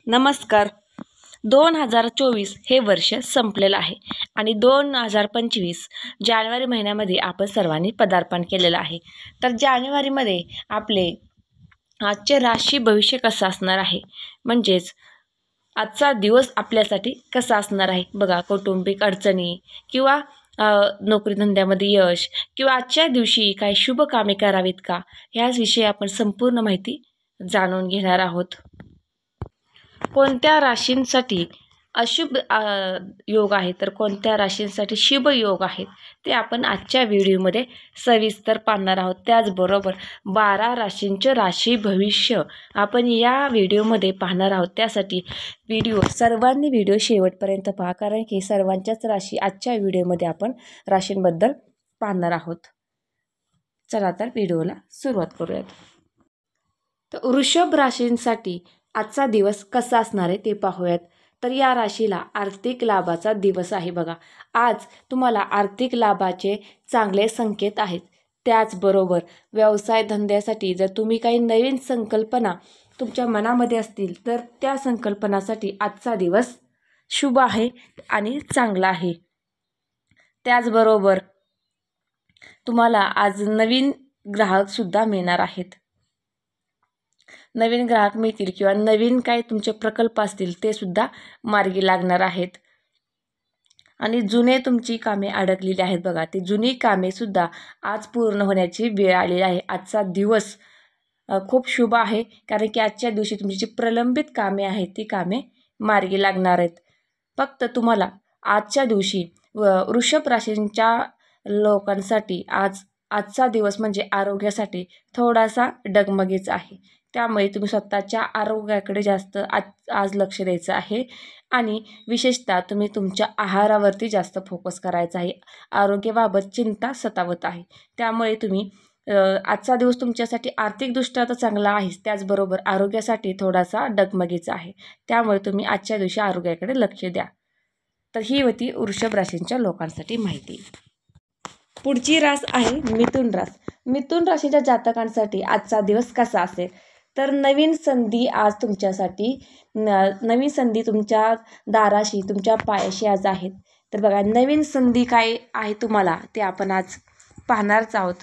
नमस्कार. 2024 हे वर्ष संपलेलं आहे आणि 2025 जानेवारी महिन्यामध्ये आपण सर्वांनी पदार्पण केलेलं आहे. तर जानेवारीमध्ये आपले आजचे राशी भविष्य कसं असणार आहे, म्हणजेच आजचा दिवस आपल्यासाठी कसा असणार आहे बघा. कौटुंबिक अडचणी किंवा नोकरीधंद्यामध्ये यश किंवा आजच्या दिवशी काही शुभ कामे करावीत का, ह्याविषयी आपण संपूर्ण माहिती जाणून घेणार आहोत. कोणत्या राशींसाठी अशुभ योग आहे तर कोणत्या राशींसाठी शुभ योग आहेत ते आपण आजच्या व्हिडिओमध्ये सविस्तर पाहणार आहोत. त्याचबरोबर 12 राशींचे राशी भविष्य आपण या व्हिडिओमध्ये पाहणार आहोत. त्यासाठी सर्वांनी व्हिडिओ शेवटपर्यंत पहा, कारण की सर्वांच्याच राशी आजच्या व्हिडिओमध्ये आपण राशींबद्दल पाहणार आहोत. चला तर व्हिडिओला सुरुवात करूयात. तर वृषभ राशींसाठी आजचा दिवस कसा असणार आहे ते पाहूयात. तर या राशीला आर्थिक लाभाचा दिवस आहे बघा. आज तुम्हाला आर्थिक लाभाचे चांगले संकेत आहेत. त्याचबरोबर व्यवसाय धंद्यासाठी जर तुम्ही काही नवीन संकल्पना तुमच्या मनामध्ये असतील तर त्या संकल्पनासाठी आजचा दिवस शुभ आहे आणि चांगला आहे. त्याचबरोबर तुम्हाला आज नवीन ग्राहकसुद्धा मिळणार आहेत. नवीन ग्राहक मिळतील किंवा नवीन काही तुमचे प्रकल्प असतील ते सुद्धा मार्गी लागणार आहेत. आणि जुने तुमची कामे अडकलेली आहेत बघा, ती जुनी कामे सुद्धा आज पूर्ण होण्याची वेळ आलेली आहे. आजचा दिवस खूप शुभ आहे, कारण की आजच्या दिवशी तुमची जी प्रलंबित कामे आहेत ती कामे मार्गी लागणार आहेत. फक्त तुम्हाला आजच्या दिवशी वृषभ राशींच्या लोकांसाठी आजचा दिवस म्हणजे आरोग्यासाठी थोडासा डगमगीचा आहे. त्यामुळे तुम्ही स्वतःच्या आरोग्याकडे जास्त आज लक्ष द्यायचं आहे आणि विशेषतः तुम्ही तुमच्या आहारावरती जास्त फोकस करायचा आहे. आरोग्याबाबत चिंता सतावत आहे, त्यामुळे तुम्ही आजचा दिवस तुमच्यासाठी आर्थिकदृष्ट्या तर चांगला आहेच, त्याचबरोबर आरोग्यासाठी थोडासा डगमगीचा आहे. त्यामुळे तुम्ही आजच्या दिवशी आरोग्याकडे लक्ष द्या. तर ही होती वृषभ राशींच्या लोकांसाठी माहिती. पुढची रास आहे मिथुन रास. मिथुन राशीच्या जातकांसाठी आजचा दिवस कसा असेल तर नवीन संधी आज तुमच्यासाठी नवीन संधी तुमच्या दाराशी तुमच्या पायाशी आज आहेत. तर बघा, नवीन संधी काय आहे तुम्हाला ते आपण आज पाहणारच आहोत.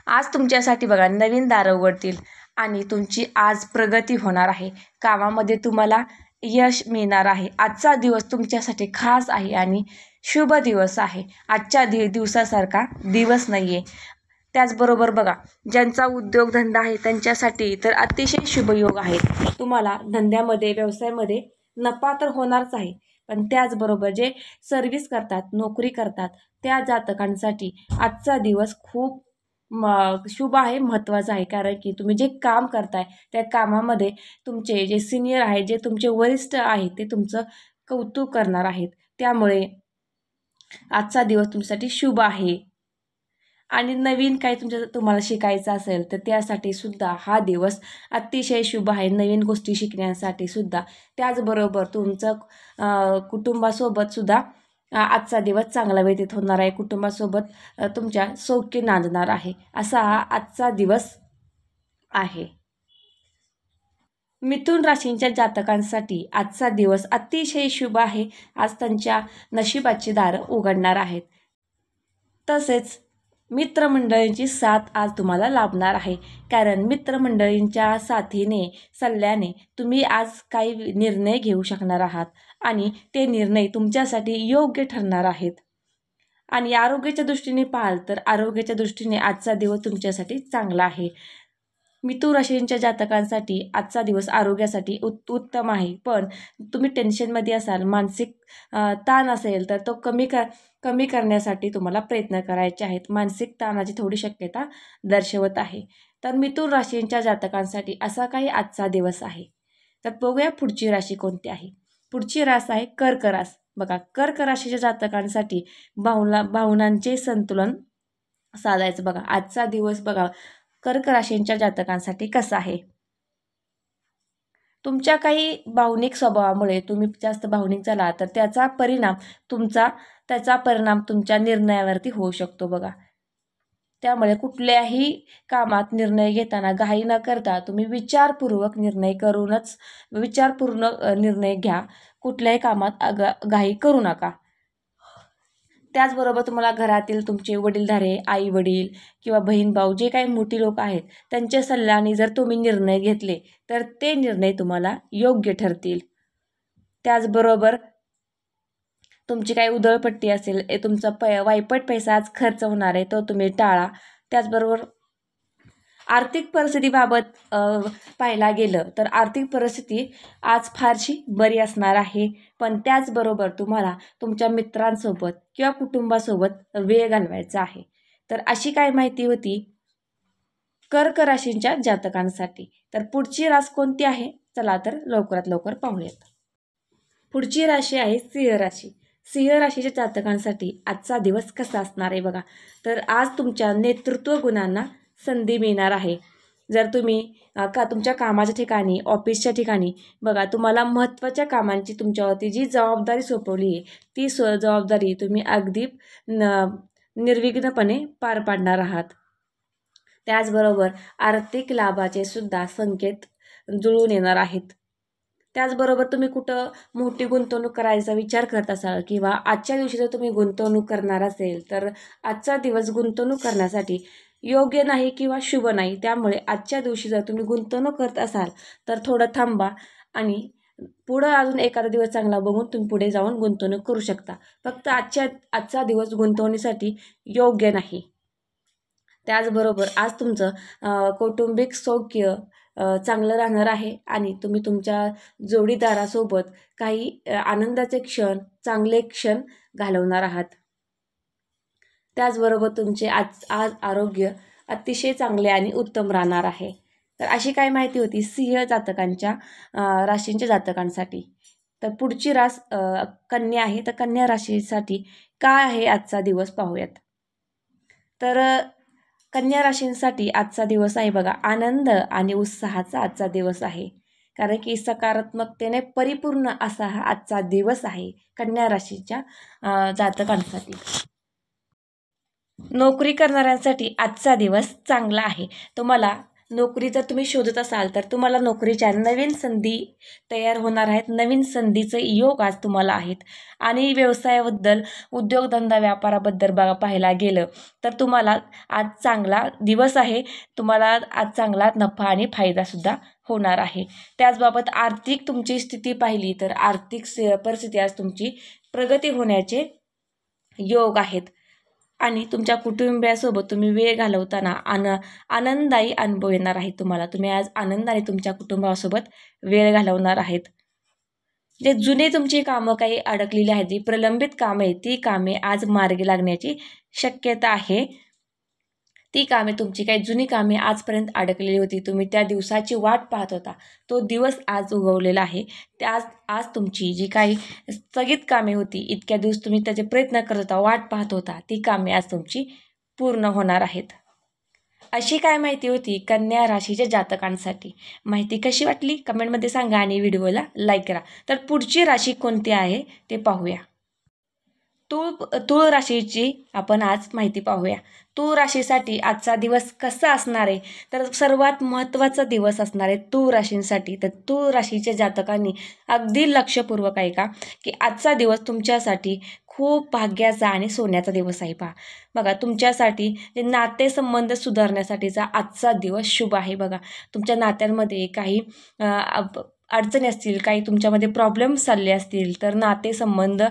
आज तुमच्यासाठी बघा नवीन दारं उघडतील आणि तुमची आज प्रगती होणार आहे. कामामध्ये तुम्हाला यश मिळणार आहे. आजचा दिवस तुमच्यासाठी खास आहे आणि शुभ दिवस आहे. आजच्या दिवसासारखा दिवस नाही आहे. त्याचबरोबर बघा, ज्यांचा उद्योगधंदा आहे त्यांच्यासाठी तर अतिशय शुभयोग आहे. तुम्हाला धंद्यामध्ये व्यवसायामध्ये नफा तर होणारच आहे, पण त्याचबरोबर जे सर्व्हिस करतात, नोकरी करतात त्या जातकांसाठी आजचा दिवस खूप शुभ आहे, महत्त्वाचा आहे. कारण की तुम्ही जे काम करताय त्या कामामध्ये तुमचे जे सिनियर आहेत, जे तुमचे वरिष्ठ आहेत ते तुमचं कौतुक करणार आहेत. त्यामुळे आजचा दिवस तुमच्यासाठी शुभ आहे. आणि नवीन काही तुम्हाला शिकायचं असेल तर त्यासाठी सुद्धा हा दिवस अतिशय शुभ आहे, नवीन गोष्टी शिकण्यासाठी सुद्धा. त्याचबरोबर तुमचं कुटुंबासोबत सुद्धा आजचा दिवस चांगला व्यतीत होणार आहे. कुटुंबासोबत तुमच्या सौख्य नांदणार आहे, असा हा आजचा दिवस आहे. मिथुन राशींच्या जातकांसाठी आजचा दिवस अतिशय शुभ आहे. आज त्यांच्या नशिबाची दारं उघडणार आहेत. तसेच मित्रमंडळींची साथ आज तुम्हाला लाभणार आहे, कारण मित्रमंडळींच्या साथीने सल्ल्याने तुम्ही आज काही निर्णय घेऊ शकणार आहात आणि ते निर्णय तुमच्यासाठी योग्य ठरणार आहेत. आणि आरोग्याच्या दृष्टीने पाहाल तर आरोग्याच्या दृष्टीने आजचा दिवस तुमच्यासाठी चांगला आहे. मिथुन राशींच्या जातकांसाठी आजचा दिवस आरोग्यासाठी उत्तम आहे, पण तुम्ही टेन्शनमध्ये असाल, मानसिक ताण असेल तर तो कमी करण्यासाठी तुम्हाला प्रयत्न करायचे आहेत. मानसिक ताणाची थोडी शक्यता दर्शवत आहे. तर मिथुन राशींच्या जातकांसाठी असा काही आजचा दिवस आहे. तर बघूया पुढची राशी कोणती आहे. पुढची रास आहे कर्क रास. बघा, कर्क राशीच्या जातकांसाठी भावनांचे संतुलन साधायचं. बघा, आजचा दिवस बघा कर्क राशींच्या जातकांसाठी कसा आहे. तुमच्या काही भावनिक स्वभावामुळे तुम्ही जास्त भावनिक झाला तर त्याचा परिणाम तुमच्या निर्णयावरती होऊ शकतो. बघा, त्यामुळे कुठल्याही कामात निर्णय घेताना घाई न करता तुम्ही विचारपूर्वक विचारपूर्ण निर्णय घ्या. कुठल्याही कामात घाई करू नका. त्याचबरोबर तुम्हाला घरातील तुमचे वडीलधारे आई वडील किंवा बहीण भाऊ जे काही मोठी लोक आहेत त्यांच्या सल्ल्याने जर तुम्ही निर्णय घेतले तर ते निर्णय तुम्हाला योग्य ठरतील. त्याचबरोबर तुमची काही उधळपट्टी असेल, तुमचा वायपट पैसा आज खर्च होणार आहे तो तुम्ही टाळा. त्याचबरोबर आर्थिक परिस्थितीबाबत पाहायला गेलं तर आर्थिक परिस्थिती आज फारशी बरी असणार आहे. पण त्याचबरोबर तुम्हाला तुमच्या मित्रांसोबत किंवा कुटुंबासोबत वेळ घालवायचा आहे. तर अशी काय माहिती होती कर्क राशींच्या जातकांसाठी. तर पुढची रास कोणती आहे, चला तर लवकरात लवकर पाहूयात. पुढची राशी आहे सिंह राशी. सिंह राशीच्या जातकांसाठी आजचा दिवस कसा असणार आहे बघा. तर आज तुमच्या नेतृत्व गुणांना संधी मिळणार आहे. जर तुम्ही तुमच्या कामाच्या ठिकाणी ऑफिसच्या ठिकाणी बघा तुम्हाला महत्त्वाच्या कामांची तुमच्यावरती जी जबाबदारी सोपवली आहे ती जबाबदारी तुम्ही अगदी निर्विघ्नपणे पार पाडणार आहात. त्याचबरोबर आर्थिक लाभाचे सुद्धा संकेत जुळून येणार आहेत. त्याचबरोबर तुम्ही कुठं मोठी गुंतवणूक करायचा विचार करत असाल किंवा आजच्या दिवशी जर तुम्ही गुंतवणूक करणार असेल तर आजचा दिवस गुंतवणूक करण्यासाठी योग्य नाही किंवा शुभ नाही. त्यामुळे आजच्या दिवशी जर तुम्ही गुंतवणूक करत असाल तर थोडं थांबा आणि पुढं अजून एखादा दिवस चांगला बघून तुम्ही पुढे जाऊन गुंतवणूक करू शकता. फक्त आजचा दिवस गुंतवणुकीसाठी योग्य नाही. त्याचबरोबर आज तुमचं कौटुंबिक सौख्य चांगलं राहणार आहे आणि तुम्ही तुमच्या जोडीदारासोबत काही आनंदाचे चांगले क्षण घालवणार आहात. त्याचबरोबर तुमचे आज आरोग्य अतिशय चांगले आणि उत्तम राहणार आहे. तर अशी काय माहिती होती सिंह जातकांच्या राशींच्या जातकांसाठी. तर पुढची रास कन्या आहे. तर कन्या राशीसाठी काय आहे आजचा दिवस पाहूयात. तर कन्या राशींसाठी आजचा दिवस आहे बघा आनंद आणि उत्साहाचा आजचा दिवस आहे. कारण की सकारात्मकतेने परिपूर्ण असा हा आजचा दिवस आहे कन्या राशीच्या जातकांसाठी. नोकरी करणाऱ्यांसाठी आजचा दिवस चांगला आहे. तुम्हाला नोकरी जर तुम्ही शोधत असाल तर तुम्हाला नोकरीच्या नवीन संधी तयार होणार आहेत. नवीन संधीचे योग आज तुम्हाला आहेत. आणि व्यवसायाबद्दल उद्योगधंदा व्यापाराबद्दल पाहायला गेलं तर तुम्हाला आज चांगला दिवस आहे. तुम्हाला आज चांगला नफा आणि फायदासुद्धा होणार आहे. त्याचबाबत आर्थिक तुमची स्थिती पाहिली तर आर्थिक परिस्थिती आज तुमची प्रगती होण्याचे योग आहेत. आणि तुमच्या कुटुंबियासोबत तुम्ही वेळ घालवताना आनंददायी अनुभव येणार आहे तुम्हाला. तुम्ही आज आनंदाने तुमच्या कुटुंबासोबत वेळ घालवणार आहेत. जे जुने तुमची कामं काही अडकलेली आहेत, जी प्रलंबित कामं आहेत ती कामे आज मार्गी लागण्याची शक्यता आहे. ती कामे तुमची काही जुनी कामे आजपर्यंत अडकलेली होती, तुम्ही त्या दिवसाची वाट पाहत होता, तो दिवस आज उगवलेला आहे. आज तुमची जी काही स्थगित कामे होती, इतक्या दिवस तुम्ही त्याचे प्रयत्न करत होता, वाट पाहत होता, ती कामे आज तुमची पूर्ण होणार आहेत. अशी काय माहिती होती कन्या राशीच्या जातकांसाठी. माहिती कशी वाटली कमेंटमध्ये सांगा आणि व्हिडिओला लाईक करा. तर पुढची राशी कोणती आहे ते पाहूया. तूळ राशीची आपण आज माहिती पाहूया. तूळ राशीसाठी आजचा दिवस कसा असणार आहे, तर सर्वात महत्त्वाचा दिवस असणार आहे तूळ राशींसाठी. तर तूळ राशीच्या जातकांनी अगदी लक्षपूर्वक ऐका की आजचा दिवस तुमच्यासाठी खूप भाग्याचा आणि सोन्याचा दिवस आहे. बघा तुमच्यासाठी जे नातेसंबंध सुधारण्यासाठीचा आजचा दिवस शुभ आहे. बघा तुमच्या नात्यांमध्ये काही अडचणी असतील, काही तुमच्यामध्ये प्रॉब्लेम्स चालले असतील तर नातेसंबंध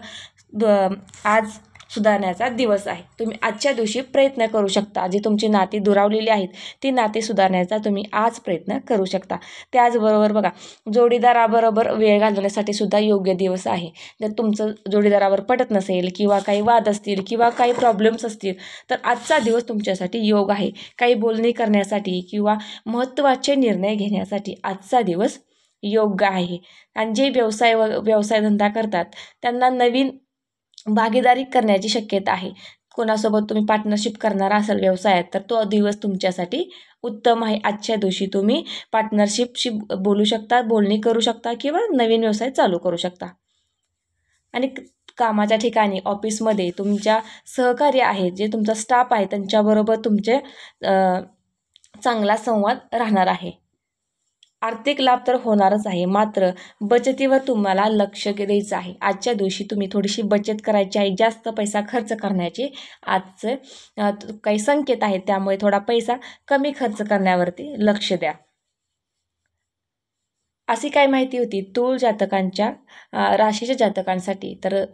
आज सुधारण्याचा दिवस आहे. तुम्ही आजच्या दिवशी प्रयत्न करू शकता. जी तुमची नाती दुरावलेली आहेत ती नाती सुधारण्याचा तुम्ही आज प्रयत्न करू शकता. त्याचबरोबर बघा जोडीदाराबरोबर वेळ घालवण्यासाठी सुद्धा योग्य दिवस आहे. जर तुमचं जोडीदारावर पटत नसेल किंवा काही वाद असतील किंवा काही प्रॉब्लेम्स असतील तर आजचा दिवस तुमच्यासाठी योग आहे. काही बोलणी करण्यासाठी किंवा महत्त्वाचे निर्णय घेण्यासाठी आजचा दिवस योग्य आहे. आणि जे व्यवसायधंदा करतात त्यांना नवीन भागीदारी करण्याची शक्यता आहे. कोणासोबत तुम्ही पार्टनरशिप करणार असाल व्यवसायात तर तो दिवस तुमच्यासाठी उत्तम आहे. आजच्या दिवशी तुम्ही पार्टनरशिपशी बोलू शकता, बोलणी करू शकता किंवा नवीन व्यवसाय चालू करू शकता. आणि कामाच्या ठिकाणी ऑफिसमध्ये तुमच्या सहकारी आहेत, जे तुमचा स्टाफ आहे, त्यांच्याबरोबर तुमचे चांगला संवाद राहणार आहे. आर्थिक लाभ तर होणारच आहे, मात्र बचतीवर तुम्हाला लक्ष द्यायचं आहे. आजच्या दिवशी तुम्ही थोडीशी बचत करायची आहे, जास्त पैसा खर्च करण्याचे आजचं काही संकेत आहेत, त्यामुळे थोडा पैसा कमी खर्च करण्यावरती लक्ष द्या. अशी काय माहिती होती तूळ जातकांच्या राशीच्या जातकांसाठी. तर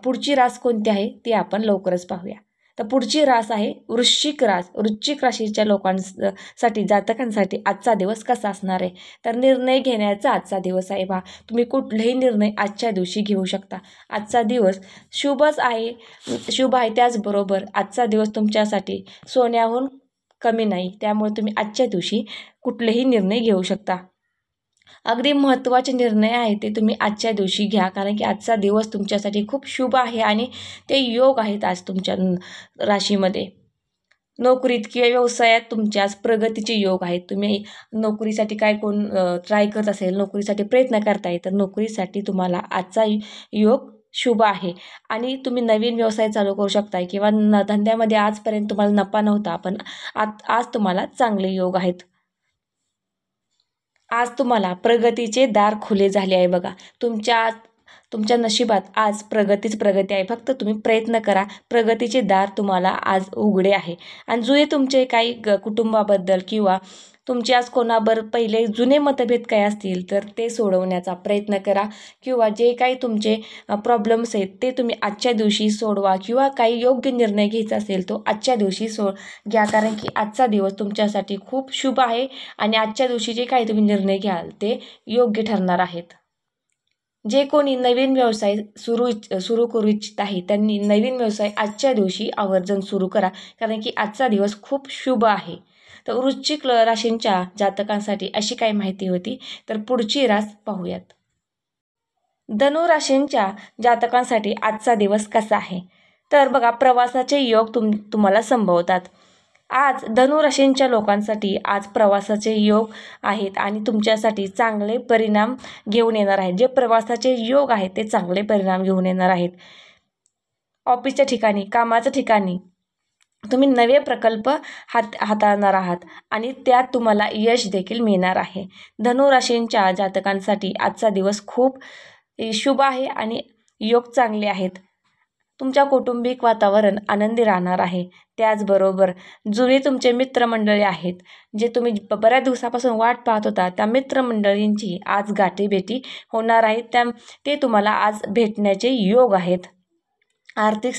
पुढची रास कोणती आहे ती आपण लवकरच पाहूया. तर पुढची रास आहे वृश्चिक रास. वृश्चिक राशीच्या लोकांसाठी जातकांसाठी आजचा दिवस कसा असणार आहे. तर निर्णय घेण्याचा आजचा दिवस आहे. तुम्ही कुठलेही निर्णय आजच्या दिवशी घेऊ शकता. आजचा दिवस शुभच आहे, शुभ आहे. त्याचबरोबर आजचा दिवस तुमच्यासाठी सोन्याहून कमी नाही, त्यामुळे तुम्ही आजच्या दिवशी कुठलेही निर्णय घेऊ शकता. अगदी महत्त्वाचे निर्णय आहे ते तुम्ही आजच्या दिवशी घ्या, कारण की आजचा दिवस तुमच्यासाठी खूप शुभ आहे आणि ते योग आहेत आज तुमच्या राशीमध्ये. नोकरीत किंवा व्यवसायात तुमच्या आज प्रगतीचे योग आहेत. तुम्ही नोकरीसाठी कोण ट्राय करत असेल, नोकरीसाठी प्रयत्न करताय, तर नोकरीसाठी तुम्हाला आजचा योग शुभ आहे आणि तुम्ही नवीन व्यवसाय चालू करू शकताय किंवा धंद्यामध्ये आजपर्यंत तुम्हाला नफा नव्हता, पण आज तुम्हाला चांगले योग आहेत. आज तुम्हाला प्रगतीचे दार खुले झाले आहे बघा. तुमच्या नशिबात आज प्रगती आहे. फक्त तुम्ही प्रयत्न करा. प्रगतीचे दार तुम्हाला आज उघडे आहे. आणि जुने तुमचे काही कुटुंबाबद्दल किंवा तुमचे आज कोणाबरोबर पहिले जुने मतभेद काय असतील तर ते सोडवण्याचा प्रयत्न करा, किंवा जे काही तुमचे प्रॉब्लेम्स आहेत ते तुम्ही आजच्या दिवशी सोडवा, किंवा काही योग्य निर्णय घ्यायचा असेल तो आजच्या दिवशी घ्या, कारण की आजचा दिवस तुमच्यासाठी खूप शुभ आहे आणि आजच्या दिवशी जे काही तुम्ही निर्णय घ्याल ते योग्य ठरणार आहेत. जे कोणी नवीन व्यवसाय सुरू करू इच्छित आहे त्यांनी नवीन व्यवसाय आजच्या दिवशी आवर्जून सुरू करा, कारण की आजचा दिवस खूप शुभ आहे. तर वृश्चिक राशींच्या जातकांसाठी अशी काही माहिती होती. तर पुढची रास पाहूयात. धनु राशींच्या जातकांसाठी आजचा दिवस कसा आहे. तर बघा, प्रवासाचे योग तुम्हाला संभवतात. आज धनु राशींच्या लोकांसाठी आज प्रवासाचे योग आहेत आणि तुमच्यासाठी चांगले परिणाम घेऊन येणार आहेत. जे प्रवासाचे योग आहेत ते चांगले परिणाम घेऊन येणार आहेत. ऑफिसच्या ठिकाणी, कामाच्या ठिकाणी तुम्ही नवे प्रकल्प हाताळणार आहात आणि त्यात तुम्हाला यश देखील मिळणार आहे. धनु राशींच्या जातकांसाठी आजचा दिवस खूप शुभ आहे आणि योग चांगले आहेत. तुमच्या कौटुंबिक वातावरण आनंदी राहणार आहे. त्याचबरोबर जुने तुमचे मित्रमंडळी आहेत, जे तुम्ही बऱ्याच दिवसापासून वाट पाहत होता, त्या मित्रमंडळींची आज गाठीभेटी होणार आहे. ते तुम्हाला आज भेटण्याचे योग आहेत. आर्थिक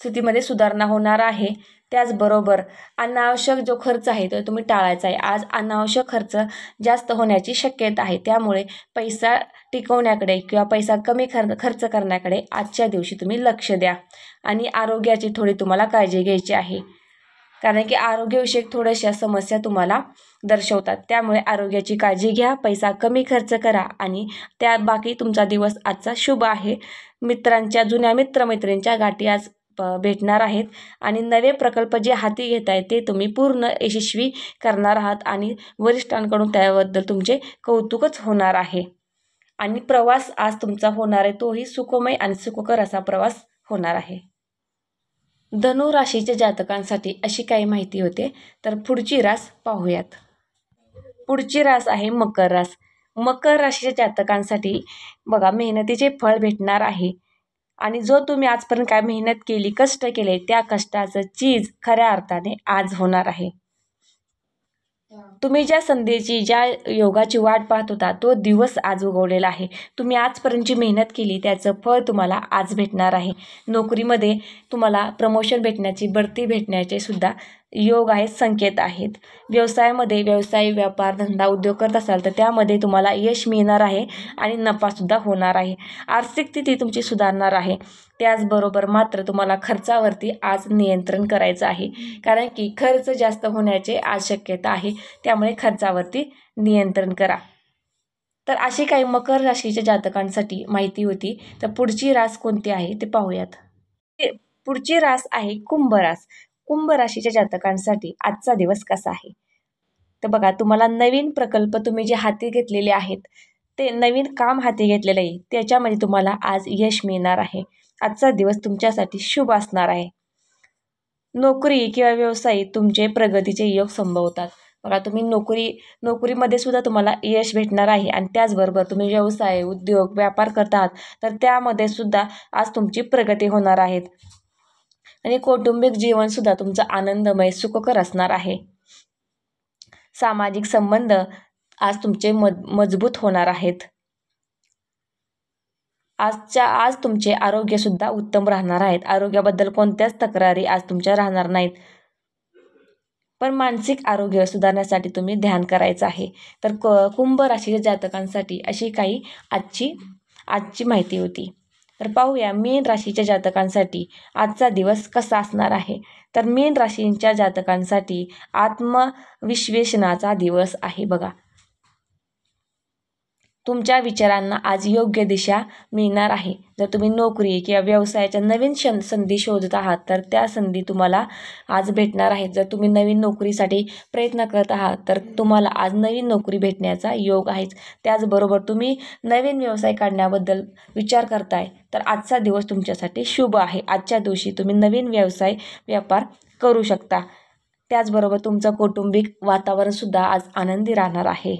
स्थितीमध्ये सुधारणा होणार आहे. त्याचबरोबर अनावश्यक जो खर्च आहे तो तुम्ही टाळायचा आहे. आज अनावश्यक खर्च जास्त होण्याची शक्यता आहे, त्यामुळे पैसा टिकवण्याकडे किंवा पैसा कमी खर्च करण्याकडे आजच्या दिवशी तुम्ही लक्ष द्या. आणि आरोग्याची थोडी तुम्हाला काळजी घ्यायची आहे, कारण की आरोग्यविषयक थोड्याशा समस्या तुम्हाला दर्शवतात. त्यामुळे आरोग्याची काळजी घ्या, पैसा कमी खर्च करा आणि बाकी तुमचा दिवस आजचा शुभ आहे. जुन्या मित्रमैत्रिणींच्या गाठी आज भेटणार आहेत आणि नवे प्रकल्प जे हाती घेत आहेत ते तुम्ही पूर्ण यशस्वी करणार आहात आणि वरिष्ठांकडून त्याबद्दल तुमचे कौतुकच होणार आहे. आणि प्रवास आज तुमचा होणार आहे, तोही सुखमय आणि सुखकर असा प्रवास होणार आहे. धनु राशीच्या जातकांसाठी अशी काही माहिती होते. तर पुढची रास पाहूयात. पुढची रास आहे मकर रास. मकर राशीच्या जातकांसाठी बघा, मेहनतीचे फळ भेटणार आहे आणि जो तुम्ही आजपर्यंत काय मेहनत केली, कष्ट केले, त्या कष्टाचं चीज खऱ्या अर्थाने आज होणार आहे. तुम्ही ज्या संधीची, ज्या योगाची वाट पाहत होता तो दिवस आज उगवलेला आहे. तुम्ही आजपर्यंतची मेहनत केली त्याचं फळ तुम्हाला आज भेटणार आहे. नोकरीमध्ये तुम्हाला प्रमोशन भेटण्याची, बढती भेटण्याचे सुद्धा योग आहेत, संकेत आहेत. व्यवसायामध्ये व्यापार, धंदा, उद्योग करत असाल तर त्यामध्ये तुम्हाला यश मिळणार आहे आणि नफासुद्धा होणार आहे. आर्थिक स्थिती तुमची सुधारणार आहे. त्याचबरोबर मात्र तुम्हाला खर्चावरती आज नियंत्रण करायचं आहे, कारण की खर्च जास्त होण्याची आज शक्यता आहे. त्यामुळे खर्चावरती नियंत्रण करा. तर अशी काही मकर राशीच्या जातकांसाठी माहिती होती. तर पुढची रास कोणती आहे ते पाहूयात. पुढची रास आहे कुंभ रास. कुंभ राशीच्या जातकांसाठी आजचा दिवस कसा आहे. तर बघा, तुम्हाला नवीन प्रकल्प तुम्ही जे हाती घेतलेले आहेत, ते नवीन काम हाती घेतलेलं आहे त्याच्यामध्ये तुम्हाला आज यश मिळणार आहे. आजचा दिवस तुमच्यासाठी शुभ असणार आहे. नोकरी किंवा व्यवसाय तुमचे प्रगतीचे योग संभवतात. बघा, तुम्ही नोकरीमध्ये सुद्धा तुम्हाला यश भेटणार आहे आणि त्याचबरोबर तुम्ही व्यवसाय, उद्योग, व्यापार करतात तर त्यामध्ये सुद्धा आज तुमची प्रगती होणार आहे. आणि कौटुंबिक जीवन सुद्धा तुमचं आनंदमय, सुखकर असणार आहे. सामाजिक संबंध आज तुमचे मजबूत होणार आहेत. आज तुमचे आरोग्य सुद्धा उत्तम राहणार आहेत. आरोग्याबद्दल कोणत्याच तक्रारी आज तुमच्या राहणार नाहीत. पण मानसिक आरोग्य सुधारण्यासाठी तुम्ही ध्यान करायचं आहे. तर कुंभ राशीच्या जातकांसाठी अशी काही आजची माहिती होती. तर पाहूया मीन राशीच्या जातकांसाठी आजचा दिवस कसा असणार आहे. तर मीन राशींच्या जातकांसाठी आत्मविश्लेषणाचा दिवस आहे. बघा, तुमच्या विचारांना आज योग्य दिशा मिळणार आहे. जर तुम्ही नोकरी किंवा व्यवसायाच्या नवीन संधी शोधत आहात तर त्या संधी तुम्हाला आज भेटणार आहेत. जर तुम्ही नवीन नोकरीसाठी प्रयत्न करत आहात तर तुम्हाला आज नवीन नोकरी भेटण्याचा योग आहे. त्याचबरोबर तुम्ही नवीन व्यवसाय काढण्याबद्दल विचार करताय तर आजचा दिवस तुमच्यासाठी शुभ आहे. आजच्या दिवशी तुम्ही नवीन व्यापार करू शकता. त्याचबरोबर तुमचं कौटुंबिक वातावरणसुद्धा आज आनंदी राहणार आहे.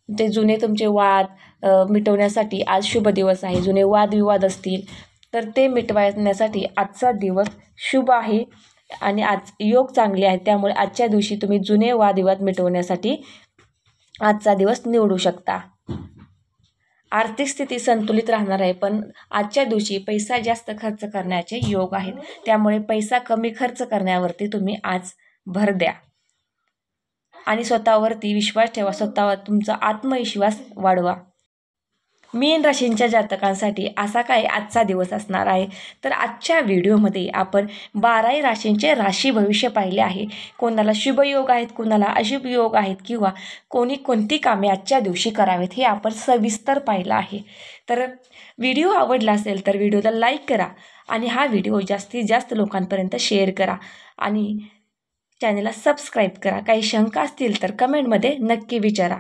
ते जुने तुमचे वाद मिटवण्यासाठी आज शुभ दिवस आहे. जुने वादविवाद असतील तर ते मिटवण्यासाठी आजचा दिवस शुभ आहे आणि आज योग चांगले आहेत. त्यामुळे आजच्या दिवशी तुम्ही जुने वादविवाद मिटवण्यासाठी आजचा दिवस निवडू शकता. आर्थिक स्थिती संतुलित राहणार आहे, पण आजच्या दिवशी पैसा जास्त खर्च करण्याचे योग आहेत. त्यामुळे पैसा कमी खर्च करण्यावरती तुम्ही आज भर द्या आणि स्वतःवरती विश्वास ठेवा. स्वतःवर तुमचा आत्मविश्वास वाढवा. मीन राशींच्या जातकांसाठी असा काय आजचा दिवस असणार आहे. तर आजच्या व्हिडिओमध्ये आपण 12 राशींचे राशी भविष्य पाहिले आहे. कोणाला शुभ योग आहेत, कोणाला अशुभ योग आहेत किंवा कोणती कामे आजच्या दिवशी करावेत हे आपण सविस्तर पाहिलं आहे. तर व्हिडिओ आवडला असेल तर व्हिडिओला लाईक करा आणि हा व्हिडिओ जास्तीत जास्त लोकांपर्यंत शेअर करा आणि चॅनलला सबस्क्राईब करा. काही शंका असतील तर कमेंटमध्ये नक्की विचारा.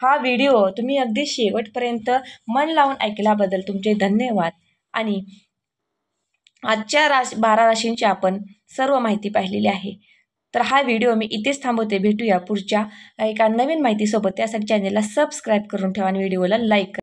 हा व्हिडिओ तुम्ही अगदी शेवटपर्यंत मन लावून ऐकल्याबद्दल तुमचे धन्यवाद. आणि आजच्या 12 राशींची आपण सर्व माहिती पाहिलेली आहे. तर हा व्हिडिओ मी इथेच थांबवते. भेटूया पुढच्या एका नवीन माहितीसोबत. त्यासाठी चॅनलला सबस्क्राईब करून ठेवा आणि व्हिडिओला लाईक करा.